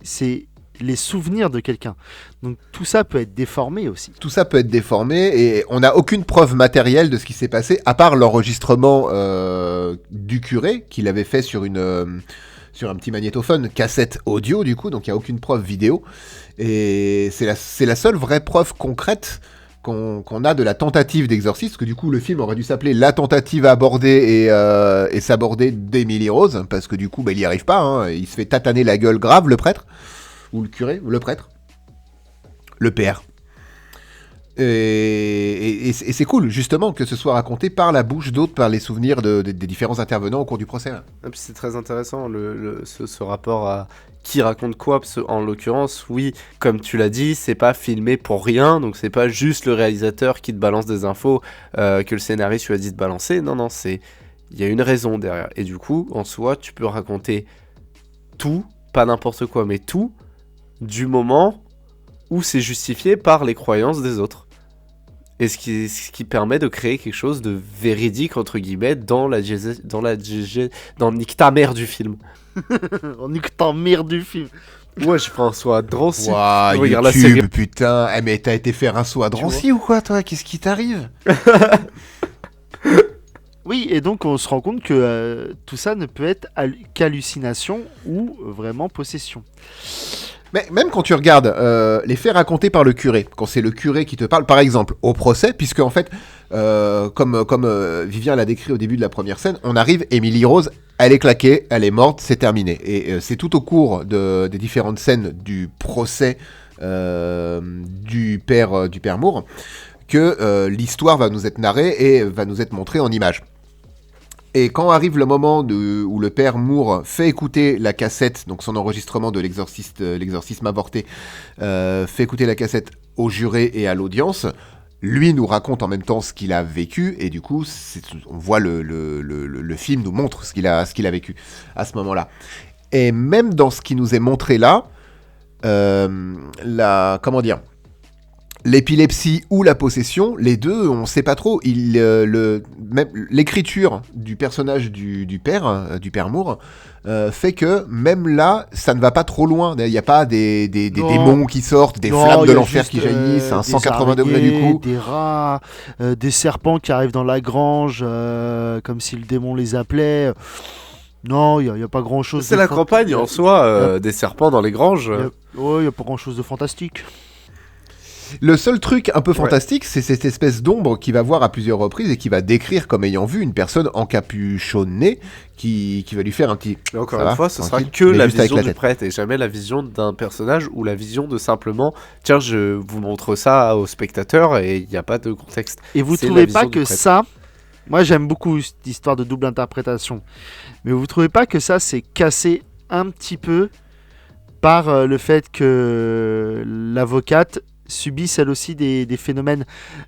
c'est les souvenirs de quelqu'un. Donc, tout ça peut être déformé aussi.
Tout ça peut être déformé et on n'a aucune preuve matérielle de ce qui s'est passé, à part l'enregistrement du curé qu'il avait fait sur un petit magnétophone, cassette audio du coup, donc il n'y a aucune preuve vidéo. Et c'est la seule vraie preuve concrète qu'on a de la tentative d'exorcisme, parce que du coup le film aurait dû s'appeler La tentative abordée et s'aborder d'Emily Rose, parce que du coup il n'y arrive pas, hein, il se fait tataner la gueule grave, le prêtre, ou le curé, ou le prêtre, le père. Et c'est cool, justement, que ce soit raconté par la bouche d'autres, par les souvenirs des différents intervenants au cours du procès.
Et puis c'est très intéressant ce rapport à qui raconte quoi, parce que, en l'occurrence, oui, comme tu l'as dit, c'est pas filmé pour rien, donc c'est pas juste le réalisateur qui te balance des infos que le scénariste lui a dit de balancer, non, il y a une raison derrière. Et du coup, en soi, tu peux raconter tout, pas n'importe quoi, mais tout, du moment où c'est justifié par les croyances des autres. Et ce qui permet de créer quelque chose de véridique, entre guillemets, dans le nique ta mère du film.
On nique ta merde du film.
Moi, je prends un saut à Drancy.
Waouh,
Je regarde la
YouTube,
série.
putain. Eh, mais t'as été faire un saut à Drancy ou quoi, toi? Qu'est-ce qui t'arrive?
Oui, et donc on se rend compte que tout ça ne peut être qu'hallucination ou vraiment possession.
Mais même quand tu regardes les faits racontés par le curé, quand c'est le curé qui te parle, par exemple, au procès, puisque en fait, comme Vivien l'a décrit au début de la première scène, on arrive, Émilie Rose, elle est claquée, elle est morte, c'est terminé. Et c'est tout au cours des différentes scènes du procès du père Moore que l'histoire va nous être narrée et va nous être montrée en images. Et quand arrive le moment où le père Moore fait écouter la cassette, donc son enregistrement de l'exorcisme avorté, fait écouter la cassette au juré et à l'audience, lui nous raconte en même temps ce qu'il a vécu, et du coup, on voit le film nous montre ce qu'il a vécu à ce moment-là. Et même dans ce qui nous est montré là, comment dire, l'épilepsie ou la possession, les deux, on sait pas trop. Même l'écriture du personnage du père Moore, fait que même là, ça ne va pas trop loin. Il n'y a pas des démons qui sortent, des flammes de l'enfer qui jaillissent, un 180 degrés du coup.
Des rats, des serpents qui arrivent dans la grange, comme si le démon les appelait. Non, il n'y a pas grand-chose.
C'est la campagne en soi, des serpents dans les granges.
Il n'y a pas grand-chose de fantastique.
Le seul truc un peu fantastique, c'est cette espèce d'ombre qu'il va voir à plusieurs reprises et qui va décrire comme ayant vu une personne encapuchonnée qui va lui faire un petit...
Mais encore une fois, ce sera que la vision du prêtre et jamais la vision d'un personnage ou la vision de simplement tiens, je vous montre ça aux spectateurs et il n'y a pas de contexte.
Et vous trouvez pas que ça... Moi j'aime beaucoup cette histoire de double interprétation, mais vous trouvez pas que ça c'est cassé un petit peu par le fait que l'avocate subissent elles aussi des phénomènes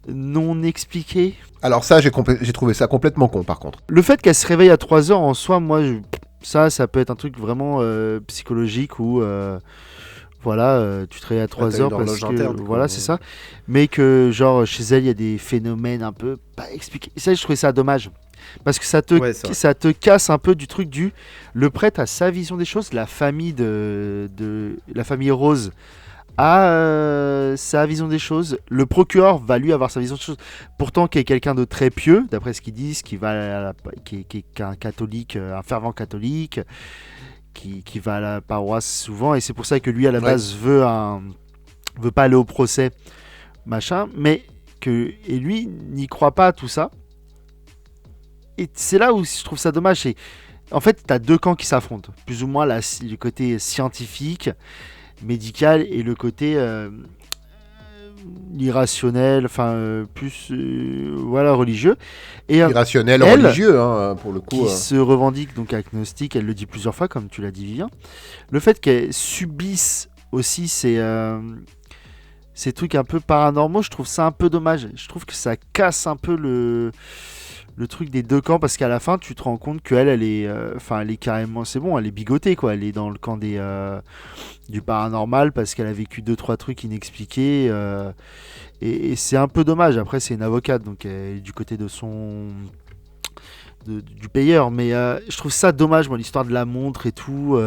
non expliqués?
Alors ça, j'ai trouvé ça complètement con par contre.
Le fait qu'elle se réveille à 3h en soi, moi, ça peut être un truc vraiment psychologique où tu te réveilles à 3h parce que
interne,
voilà, c'est ça. Mais que genre chez elle, il y a des phénomènes un peu pas expliqués. Ça, je trouvais ça dommage. Parce que ça te casse un peu du truc le prêtre a sa vision des choses, la famille la famille Rose a sa vision des choses. Le procureur va lui avoir sa vision des choses. Pourtant, qui est quelqu'un de très pieux, d'après ce qu'ils disent, qui est un catholique, un fervent catholique, qui va à la paroisse souvent. Et c'est pour ça que lui, à la base, veut pas aller au procès, machin. Et lui n'y croit pas à tout ça. Et c'est là où je trouve ça dommage. En fait, tu as deux camps qui s'affrontent. Plus ou moins le côté scientifique, médical et le côté irrationnel, plus religieux. Et
irrationnel, religieux, hein, pour le coup.
Qui se revendique donc agnostique, elle le dit plusieurs fois, comme tu l'as dit, Vivien. Le fait qu'elle subisse aussi ces... ces trucs un peu paranormaux, je trouve ça un peu dommage. Je trouve que ça casse un peu le truc des deux camps parce qu'à la fin, tu te rends compte qu'elle, elle est, elle est carrément, c'est bon, elle est bigotée quoi. Elle est dans le camp du paranormal parce qu'elle a vécu deux trois trucs inexpliqués et c'est un peu dommage. Après, c'est une avocate donc elle est du côté de du payeur, mais je trouve ça dommage, moi, l'histoire de la montre et tout.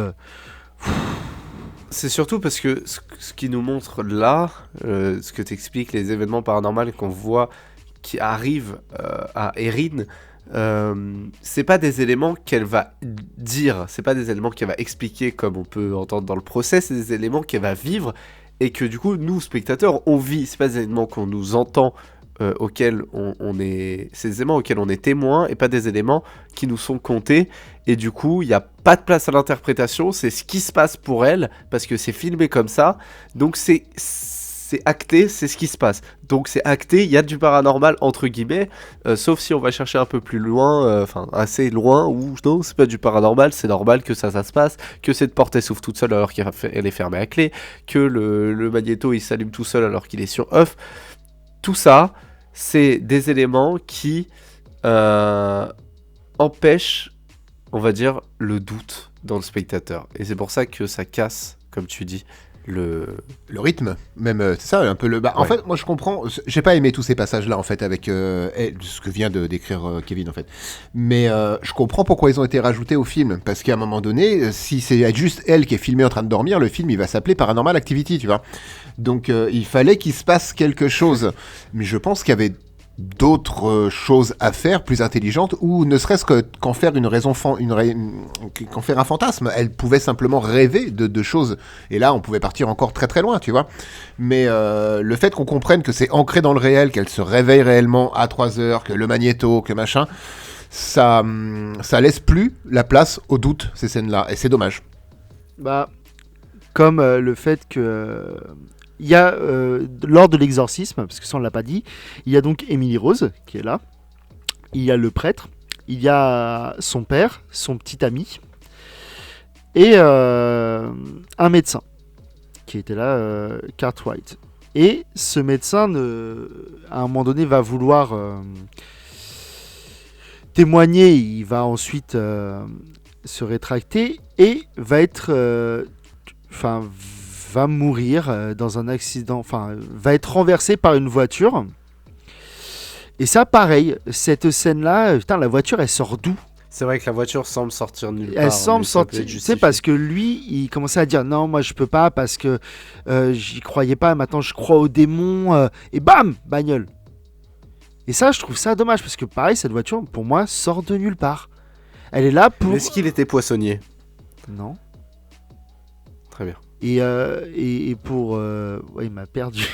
C'est surtout parce que ce qui nous montre là, ce que t'expliques, les événements paranormaux qu'on voit qui arrivent à Erin, c'est pas des éléments qu'elle va dire, c'est pas des éléments qu'elle va expliquer comme on peut entendre dans le procès, c'est des éléments qu'elle va vivre et que du coup, nous, spectateurs, on vit. C'est pas des éléments qu'on nous entend, auxquels on est... C'est des éléments auxquels on est témoin et pas des éléments qui nous sont comptés. Et du coup, il n'y a pas de place à l'interprétation, c'est ce qui se passe pour elle, parce que c'est filmé comme ça. Donc c'est acté, c'est ce qui se passe. Donc c'est acté, il y a du paranormal, entre guillemets, sauf si on va chercher un peu plus loin, assez loin, où non, c'est pas du paranormal, c'est normal que ça se passe, que cette porte elle s'ouvre toute seule alors qu'elle est fermée à clé, que le magnéto il s'allume tout seul alors qu'il est sur off. Tout ça, c'est des éléments qui empêchent, on va dire, le doute dans le spectateur. Et c'est pour ça que ça casse, comme tu dis, le
rythme, même, c'est ça, un peu le... En fait, moi, je comprends... J'ai pas aimé tous ces passages-là, en fait, avec ce que vient de décrire Kevin, en fait. Mais je comprends pourquoi ils ont été rajoutés au film. Parce qu'à un moment donné, si c'est juste elle qui est filmée en train de dormir, le film, il va s'appeler Paranormal Activity, tu vois. Donc, il fallait qu'il se passe quelque chose. Mais je pense qu'il y avait d'autres choses à faire plus intelligentes ou ne serait-ce qu'en faire une raison qu'en faire un fantasme. Elle pouvait simplement rêver de choses et là on pouvait partir encore très très loin, tu vois. Mais le fait qu'on comprenne que c'est ancré dans le réel, qu'elle se réveille réellement à 3 heures, que le magnéto, que machin, ça laisse plus la place au doute, ces scènes là, et c'est dommage.
Bah, comme le fait que il y a, lors de l'exorcisme, parce que ça on l'a pas dit, il y a donc Emily Rose qui est là, il y a le prêtre, il y a son père, son petit ami, et un médecin qui était là, Cartwright. Et ce médecin, à un moment donné, va vouloir témoigner, il va ensuite se rétracter et va être... va mourir dans un accident, va être renversé par une voiture. Et ça, pareil, cette scène-là, putain, la voiture, elle sort d'où ?
C'est vrai que la voiture semble sortir de nulle part.
Elle semble sortir, tu sais, parce que lui, il commençait à dire non, moi je peux pas parce que j'y croyais pas, maintenant je crois aux démons, et bam, bagnole. Et ça, je trouve ça dommage parce que pareil, cette voiture, pour moi, sort de nulle part. Elle est là pour...
Est-ce qu'il était poissonnier ?
Non.
Très bien.
Et pour... Ouais, il m'a perdu.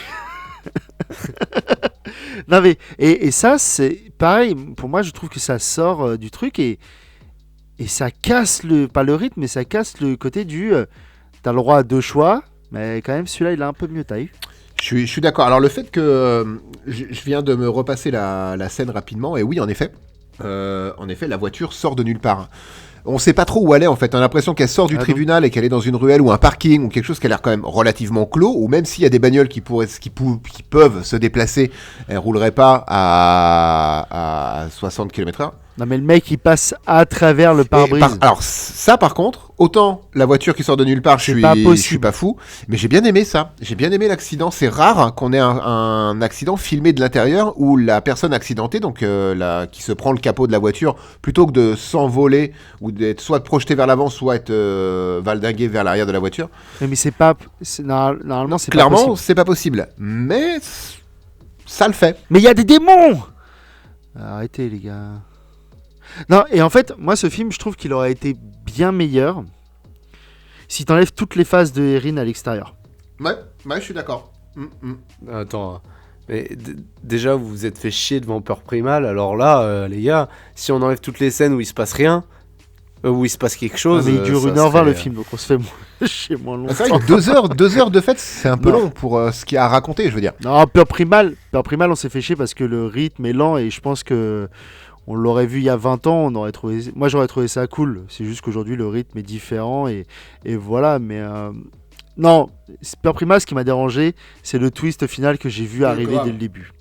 Non mais... Et ça, c'est pareil, pour moi, je trouve que ça sort du truc et ça casse pas le rythme, mais ça casse le côté du... t'as le droit à 2 choix, mais quand même, celui-là, il est un peu mieux taillé.
Je suis d'accord. Alors le fait que... je viens de me repasser la scène rapidement, et oui, en effet, la voiture sort de nulle part. On sait pas trop où elle est en fait, on a l'impression qu'elle sort du tribunal et qu'elle est dans une ruelle ou un parking ou quelque chose qui a l'air quand même relativement clos, ou même s'il y a des bagnoles qui peuvent se déplacer, elles rouleraient pas à 60 km/h.
Non mais le mec il passe à travers le pare-brise.
Alors ça par contre, autant la voiture qui sort de nulle part, je suis pas fou, mais j'ai bien aimé ça. J'ai bien aimé l'accident. C'est rare qu'on ait un accident filmé de l'intérieur où la personne accidentée, donc qui se prend le capot de la voiture, plutôt que de s'envoler ou d'être soit projeté vers l'avant, soit être valdingué vers l'arrière de la voiture.
Mais c'est pas, normalement c'est
clairement,
pas possible.
C'est pas possible. Mais ça le fait.
Mais il y a des démons. Arrêtez les gars. Non, et en fait, moi, ce film, je trouve qu'il aurait été bien meilleur si t'enlèves toutes les phases de Erin à l'extérieur.
Ouais, je suis d'accord.
Attends, mais déjà, vous vous êtes fait chier devant Peur Primal, alors là, les gars, si on enlève toutes les scènes où il se passe rien, où il se passe quelque chose...
mais il dure 1h20 le film, donc on se fait chier moins longtemps.
C'est vrai que 2 heures de fait, c'est un peu long pour ce qu'il y a à raconter, je veux dire.
Non, Peur Primal, on s'est fait chier parce que le rythme est lent et je pense que... On l'aurait vu il y a 20 ans, moi j'aurais trouvé ça cool. C'est juste qu'aujourd'hui le rythme est différent et voilà. Mais Non, Peur Primal, ce qui m'a dérangé, c'est le twist final que j'ai vu arriver
grave.
dès le début.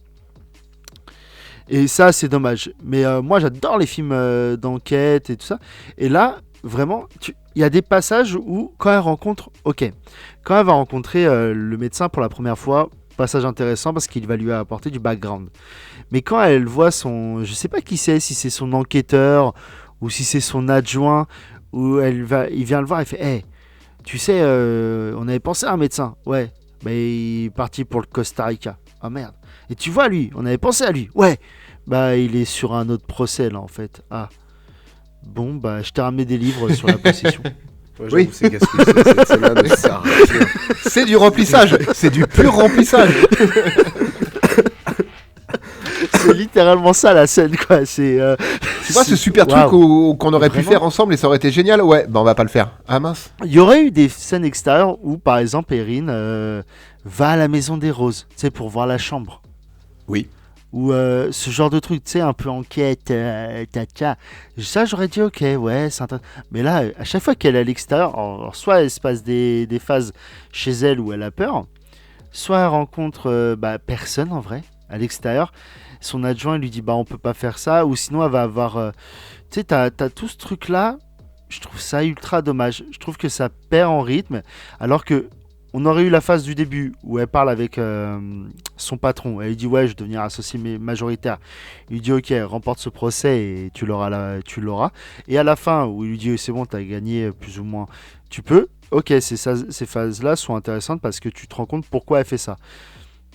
Et ça, c'est dommage. Mais moi, j'adore les films d'enquête et tout ça. Et là, vraiment, il y a des passages où, quand elle rencontre... Ok, quand elle va rencontrer le médecin pour la première fois, passage intéressant parce qu'il va lui apporter du background. Mais quand elle voit son... Je sais pas qui c'est, si c'est son enquêteur ou si c'est son adjoint, où il vient le voir et fait Hey, tu sais, on avait pensé à un médecin. Ouais, mais il est parti pour le Costa Rica. Ah merde. Et tu vois, lui, on avait pensé à lui. Ouais, bah il est sur un autre procès là en fait. Ah, bon, bah je t'ai ramené des livres sur la possession.
Ouais,
Oui.
c'est gaspillé, cette scène-là ne sert à rien.
C'est du remplissage. C'est du pur remplissage.
C'est littéralement ça la scène quoi. C'est.
Tu vois ce super
Waouh.
truc qu'on aurait pu
Vraiment.
faire ensemble et ça aurait été génial. Ouais, bah on va pas le faire. Ah mince.
Il y aurait eu des scènes extérieures où, par exemple, Erin va à la maison des roses, tu sais, pour voir la chambre.
Oui.
Ou ce genre de truc, tu sais, un peu enquête, tcha. Ça, j'aurais dit, ok, ouais, c'est intéressant. Mais là, à chaque fois qu'elle est à l'extérieur, alors, soit il se passe des phases chez elle où elle a peur, soit elle rencontre personne en vrai, à l'extérieur. Son adjoint lui dit, bah, on peut pas faire ça, ou sinon elle va avoir. Tu sais, t'as tout ce truc-là. Je trouve ça ultra dommage. Je trouve que ça perd en rythme, alors que on aurait eu la phase du début où elle parle avec son patron. Elle lui dit ouais, je vais devenir associé majoritaire. Il lui dit ok, remporte ce procès et tu l'auras. Et à la fin où il lui dit c'est bon, t'as gagné plus ou moins, tu peux. Ok, ces phases-là sont intéressantes parce que tu te rends compte pourquoi elle fait ça.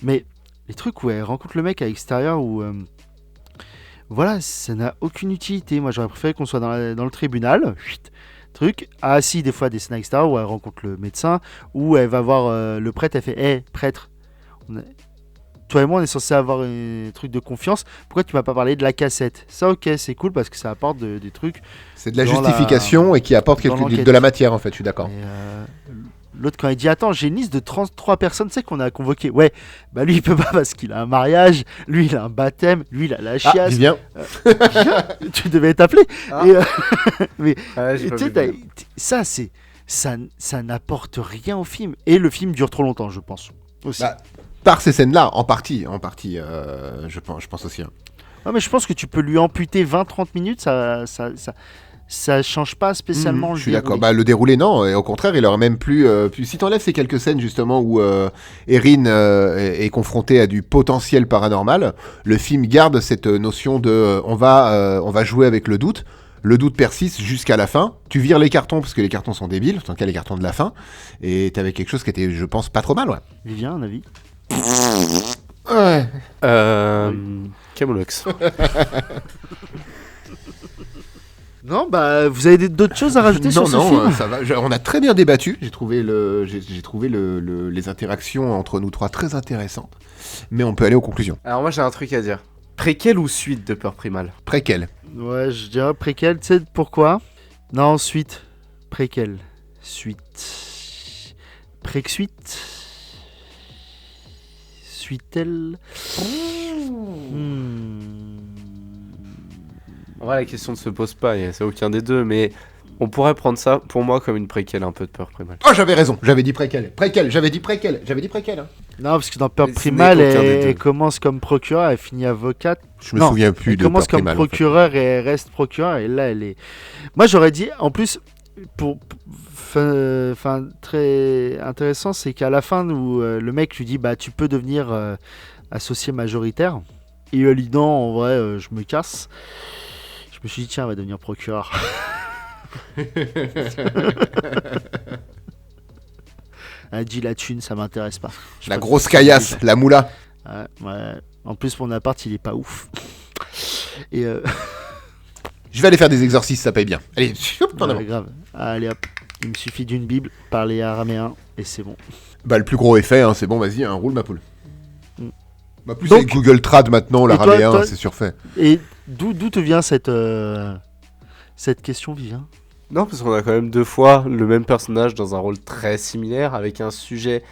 Mais les trucs où elle rencontre le mec à l'extérieur où voilà, ça n'a aucune utilité. Moi, j'aurais préféré qu'on soit dans le tribunal. Chut, truc. Ah, si, des fois, des scènes extérieures où elle rencontre le médecin, où elle va voir le prêtre. Elle fait hé, prêtre, toi et moi, on est censé avoir un truc de confiance. Pourquoi tu m'as pas parlé de la cassette? Ça, ok, c'est cool parce que ça apporte des trucs.
C'est de la
Dans
justification et qui apporte
dans l'enquête.
de la matière en fait. Je suis d'accord.
Et, l'autre, quand il dit attends, j'ai une liste de 33 personnes, tu sais, qu'on a convoquées. Ouais, bah lui, il peut pas parce qu'il a un mariage, lui, il a un baptême, lui, il a la
Ah,
chiasse.
Vivien.
Tu devais t'appeler.
Ah.
Et, mais
Ouais, j'ai pas
tu sais,
vu.
ça, ça n'apporte rien au film. Et le film dure trop longtemps, je pense. Aussi.
Bah, par ces scènes-là, en partie, je pense aussi. Hein.
Ouais, mais je pense que tu peux lui amputer 20-30 minutes, ça change pas spécialement le
Je suis d'accord.
déroulé.
Bah, le déroulé, non. Et au contraire, il aurait même plus. Si t'enlèves ces quelques scènes justement où Erin est confrontée à du potentiel paranormal, le film garde cette notion de on va jouer avec le doute. Le doute persiste jusqu'à la fin. Tu vires les cartons parce que les cartons sont débiles, en tout cas les cartons de la fin. Et t'avais quelque chose qui était, je pense, pas trop mal, ouais.
Vivien, un avis?
Ouais.
Camoulox.
Non, bah, vous avez d'autres choses à rajouter sur ce film?
ça va. On a très bien débattu. J'ai trouvé les interactions entre nous trois très intéressantes. Mais on peut aller aux conclusions.
Alors moi j'ai un truc à dire. Préquel ou suite de Peur Primal?
Préquel.
Ouais, je dirais préquel. Tu sais pourquoi? Non, suite. Préquel. Suite. Préque-suite. Suite-elle.
En vrai la question ne se pose pas, c'est aucun des deux, mais on pourrait prendre ça pour moi comme une préquelle un peu de Peur Primal.
Oh, j'avais raison. J'avais dit préquel. J'avais dit préquel. Hein.
Non, parce que dans Peur
Mais ce
Primal,
n'est aucun des deux.
elle commence comme procureur, elle finit avocate.
Je me
Non,
souviens plus
elle
de
commence
Peur
comme
Primal, en fait.
procureur et elle reste procureur. Et là, elle est. Moi, j'aurais dit, en plus, enfin, très intéressant, c'est qu'à la fin où le mec lui dit, bah, tu peux devenir associé majoritaire. Et elle dit non, en vrai, je me casse. Je me suis dit, tiens, elle va devenir procureur. Elle dit la thune, ça m'intéresse pas. Je
La
sais pas
grosse
si-
caillasse, la moula.
Ouais. En plus, mon appart, il est pas ouf. Et
Je vais aller faire des exorcismes, ça paye bien. Allez, hop, en avant.
grave. Allez hop, il me suffit d'une Bible, parler araméen, et c'est bon.
Bah, le plus gros effet, hein, c'est bon, vas-y, hein, roule ma poule.
Mm.
Bah, plus
Donc-
avec Google Trad maintenant,
Et toi,
l'araméen, c'est surfait.
Et d'où te vient cette question, Vivien?
Non, parce qu'on a quand même deux fois le même personnage dans un rôle très similaire, avec un sujet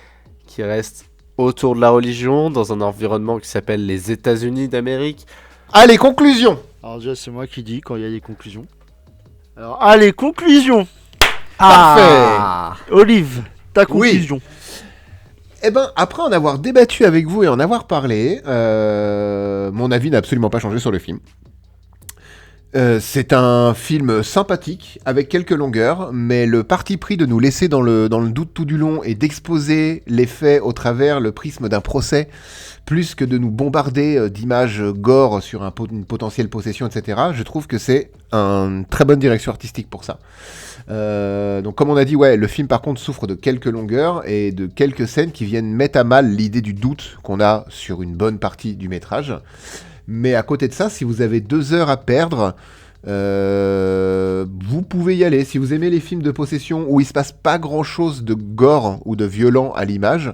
qui reste autour de la religion, dans un environnement qui s'appelle les États-Unis d'Amérique.
Allez, conclusion.
Alors déjà, c'est moi qui dis quand il y a des conclusions. Alors, allez, conclusion.
Parfait.
Olive, ta
Oui.
conclusion.
Eh ben, après en avoir débattu avec vous et en avoir parlé, mon avis n'a absolument pas changé sur le film. C'est un film sympathique, avec quelques longueurs, mais le parti pris de nous laisser dans le doute tout du long et d'exposer les faits au travers le prisme d'un procès, plus que de nous bombarder d'images gore sur une potentielle possession, etc., je trouve que c'est une très bonne direction artistique pour ça. Donc comme on a dit, ouais, le film par contre souffre de quelques longueurs et de quelques scènes qui viennent mettre à mal l'idée du doute qu'on a sur une bonne partie du métrage. Mais à côté de ça, si vous avez 2 heures à perdre, vous pouvez y aller. Si vous aimez les films de possession où il se passe pas grand chose de gore ou de violent à l'image,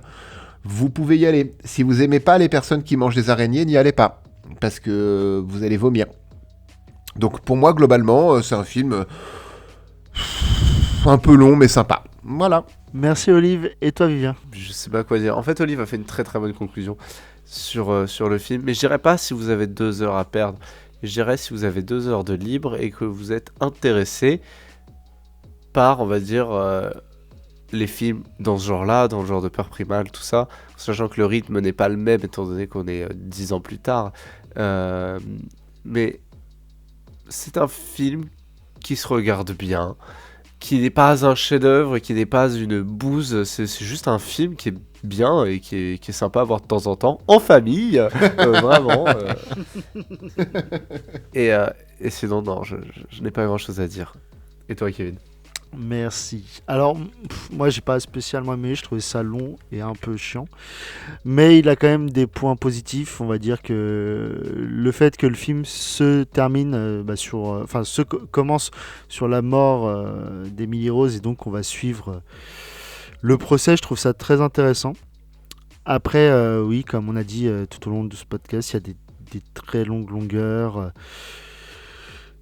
vous pouvez y aller. Si vous aimez pas les personnes qui mangent des araignées, n'y allez pas, parce que vous allez vomir. Donc pour moi, globalement, c'est un film un peu long mais sympa. Voilà.
Merci Olive, et toi Vivien?
Je sais pas quoi dire. En fait, Olive a fait une très très bonne conclusion sur le film. Mais je dirais pas si vous avez 2 heures à perdre. Je dirais si vous avez 2 heures de libre et que vous êtes intéressé par, on va dire, les films dans ce genre-là, dans le genre de peur primale, tout ça, sachant que le rythme n'est pas le même étant donné qu'on est 10 ans plus tard. Mais c'est un film qui se regarde bien, qui n'est pas un chef-d'œuvre, qui n'est pas une bouse, c'est juste un film qui est bien et qui est sympa à voir de temps en temps, en famille, vraiment. Et sinon, non, je n'ai pas grand-chose à dire. Et toi, Kevin?
Merci. Alors, moi j'ai pas spécialement aimé, je trouvais ça long et un peu chiant. Mais il a quand même des points positifs. On va dire que le fait que le film se termine commence sur la mort d'Emily Rose et donc on va suivre le procès, je trouve ça très intéressant. Après, oui, comme on a dit tout au long de ce podcast, il y a des très longues longueurs.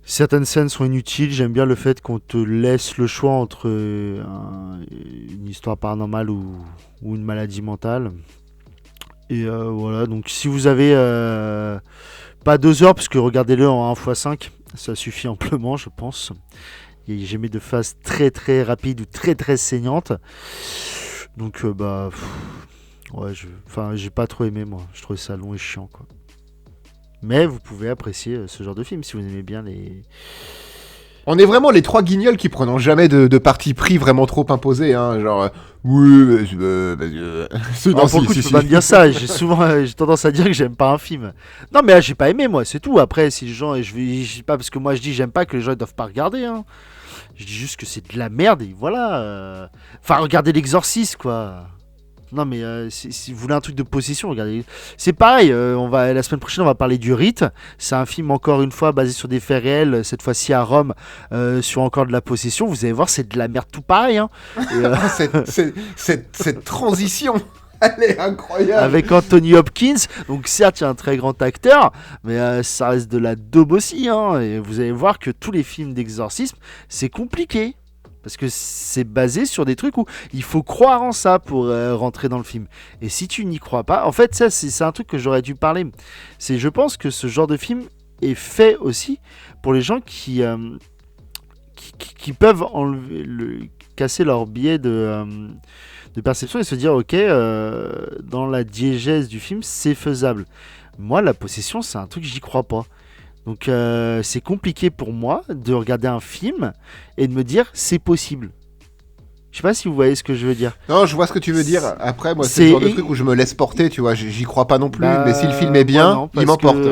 Certaines scènes sont inutiles. J'aime bien le fait qu'on te laisse le choix entre une histoire paranormale ou une maladie mentale. Et voilà, donc si vous avez pas 2 heures, parce que regardez-le en 1x5, ça suffit amplement, je pense. Il y a jamais de phase très très rapide ou très très saignante. Donc j'ai pas trop aimé moi. Je trouvais ça long et chiant quoi. Mais vous pouvez apprécier ce genre de film si vous aimez bien les...
On est vraiment les 3 guignols qui prenons jamais de parti pris vraiment trop imposé, hein, genre oui,
Si, pour le coup, tu peux pas me dire ça. J'ai tendance à dire que j'aime pas un film. Non, mais j'ai pas aimé moi, c'est tout. Après, si les gens, je dis pas parce que moi je dis j'aime pas que les gens ils doivent pas regarder. Hein. Je dis juste que c'est de la merde et voilà. Enfin, regardez l'Exorciste quoi. Non mais si vous voulez un truc de possession, regardez. C'est pareil, la semaine prochaine on va parler du Rite. C'est un film encore une fois basé sur des faits réels, cette fois-ci à Rome, sur encore de la possession. Vous allez voir, c'est de la merde tout pareil. Hein. Et,
cette transition, elle est incroyable.
Avec Anthony Hopkins, donc certes il y a un très grand acteur, mais ça reste de la daube aussi. Hein. Et vous allez voir que tous les films d'exorcisme, c'est compliqué. Parce que c'est basé sur des trucs où il faut croire en ça pour rentrer dans le film. Et si tu n'y crois pas... En fait, ça, c'est un truc que j'aurais dû parler. Je pense que ce genre de film est fait aussi pour les gens qui peuvent casser leur biais de perception et se dire, ok, dans la diégèse du film, c'est faisable. Moi, la possession, c'est un truc, j'y crois pas. Donc c'est compliqué pour moi de regarder un film et de me dire c'est possible. Je sais pas si vous voyez ce que je veux dire.
Non, je vois ce que tu veux dire. Après, moi, c'est le genre de truc où je me laisse porter, tu vois. J'y crois pas non plus. Mais si le film est bien, il m'emporte.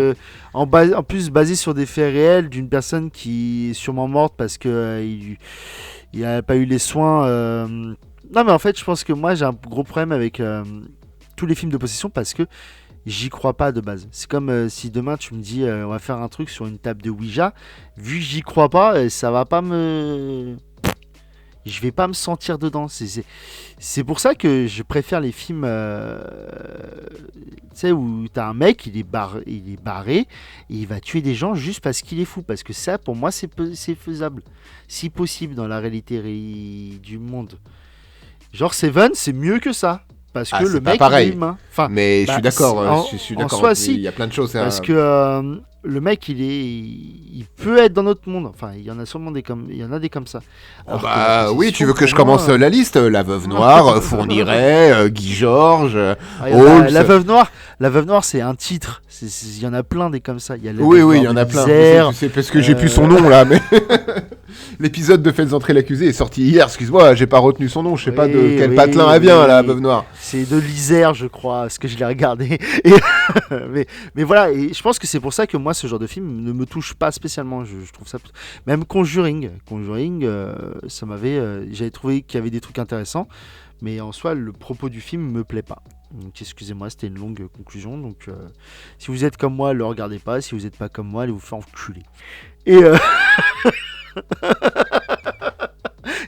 En plus, basé sur des faits réels d'une personne qui est sûrement morte parce que il a pas eu les soins. Non, mais en fait, je pense que moi j'ai un gros problème avec tous les films de possession parce que j'y crois pas de base. C'est comme si demain tu me dis on va faire un truc sur une table de Ouija. Vu que j'y crois pas, ça va pas me... Je vais pas me sentir dedans. C'est pour ça que je préfère les films où t'as un mec, il est barré et il va tuer des gens juste parce qu'il est fou. Parce que ça, pour moi, c'est faisable. Si possible dans la réalité du monde. Genre Seven, c'est mieux que ça. Parce
Ah,
que
c'est
le
pas
mec,
pareil.
il est humain. Enfin,
Mais je suis d'accord, je suis
en
d'accord.
soi,
Il
si.
y a plein de choses.
Parce que le mec, il peut être dans notre monde. Enfin, il y en a sûrement il y en a des comme ça. Alors que la
oui, tu veux
position,
que je
pour moi,
commence la liste? La Veuve Noire, Fourniret, Guy Georges,
il y en a-
Holmes.
La Veuve Noire, c'est un titre. Il y en a plein des comme ça. Il y a la
Oui,
Veuve
oui, il y
Noire
en a
de
plein.
l'Isère.
Je sais parce que j'ai plus son nom là, mais l'épisode de Faites entrer l'accusé est sorti hier. Excuse-moi, j'ai pas retenu son nom. Je sais pas de
Oui,
quel
oui,
patelin elle vient,
oui.
la Veuve Noire.
C'est de l'Isère, je crois, parce que je l'ai regardé. Et mais voilà, et je pense que c'est pour ça que moi, ce genre de film ne me touche pas spécialement. Je trouve ça. Même Conjuring, ça m'avait. J'avais trouvé qu'il y avait des trucs intéressants, mais en soi, le propos du film me plaît pas. Donc, excusez-moi, c'était une longue conclusion. Donc, si vous êtes comme moi, le regardez pas. Si vous n'êtes pas comme moi, allez vous faire enculer. Et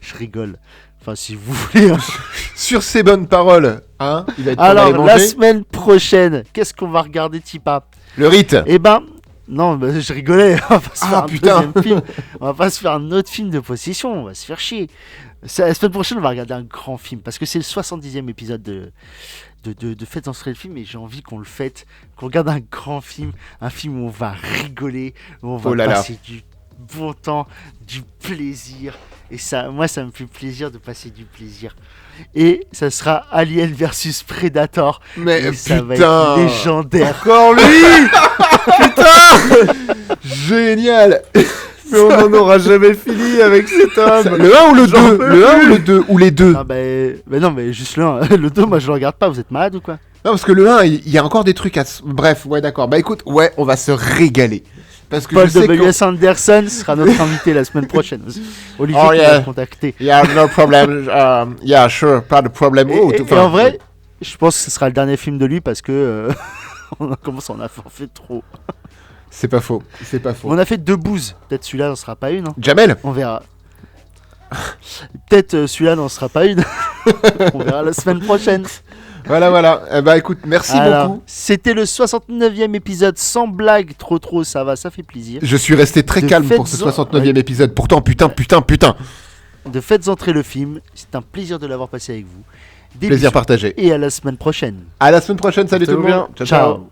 je rigole. Enfin, si vous voulez.
Sur ces bonnes paroles, hein, il va être temps d'aller
Alors, la
manger.
semaine prochaine, qu'est-ce qu'on va regarder, Tipa?
Le rite.
Eh ben, non, bah, je rigolais. On va pas se
Ah,
faire un
putain.
deuxième film. On va pas se faire un autre film de possession. On va se faire chier. La semaine prochaine, on va regarder un grand film parce que c'est le 70e épisode de Faites entrer le film et j'ai envie qu'on le fête, qu'on regarde un grand film, un film où on va rigoler, où on va
Oh là là.
passer du bon temps, du plaisir. Et ça, moi, ça me fait plaisir de passer du plaisir. Et ça sera Alien versus Predator.
Mais
Et ça va
putain.
être légendaire.
Encore lui. Putain. Génial.
Mais on n'en aura jamais fini avec cet homme.
Le 1 ou le
J'en
2?
peux
Le 1 ou
plus.
le 2? Ou les deux?
Ah bah non, mais juste le 1. Le 2, moi je le regarde pas, vous êtes malade ou quoi?
Non, parce que le 1, il y a encore des trucs à... Bref, ouais, d'accord. Bah écoute, ouais, on va se régaler. Parce que
Paul
je sais que...
W.S. Anderson sera notre invité la semaine prochaine aussi. Olivier
Oh,
qui
yeah.
va le contacter.
Yeah, no problem. Yeah, sure, pas de problème.
Et,
Oh,
et-
tout-
et en vrai, je pense que ce sera le dernier film de lui parce que on commence, on a fait trop.
C'est pas faux, c'est pas faux.
On a fait 2 bouses. Peut-être celui-là n'en sera pas une. Hein.
Jamel.
On verra. Peut-être celui-là n'en sera pas une. On verra la semaine prochaine.
Voilà, voilà. Bah écoute, merci
Alors,
beaucoup.
c'était le 69e épisode sans blague. Trop, ça va, ça fait plaisir.
Je suis resté très
De
calme pour ce
faites-en-
69e épisode. Pourtant, putain.
De Faites entrer le film. C'est un plaisir de l'avoir passé avec vous. Des
Plaisir
bisous
partagé.
et à la semaine prochaine.
À la semaine prochaine, salut tout le
Portez-vous
monde.
bien.
Ciao.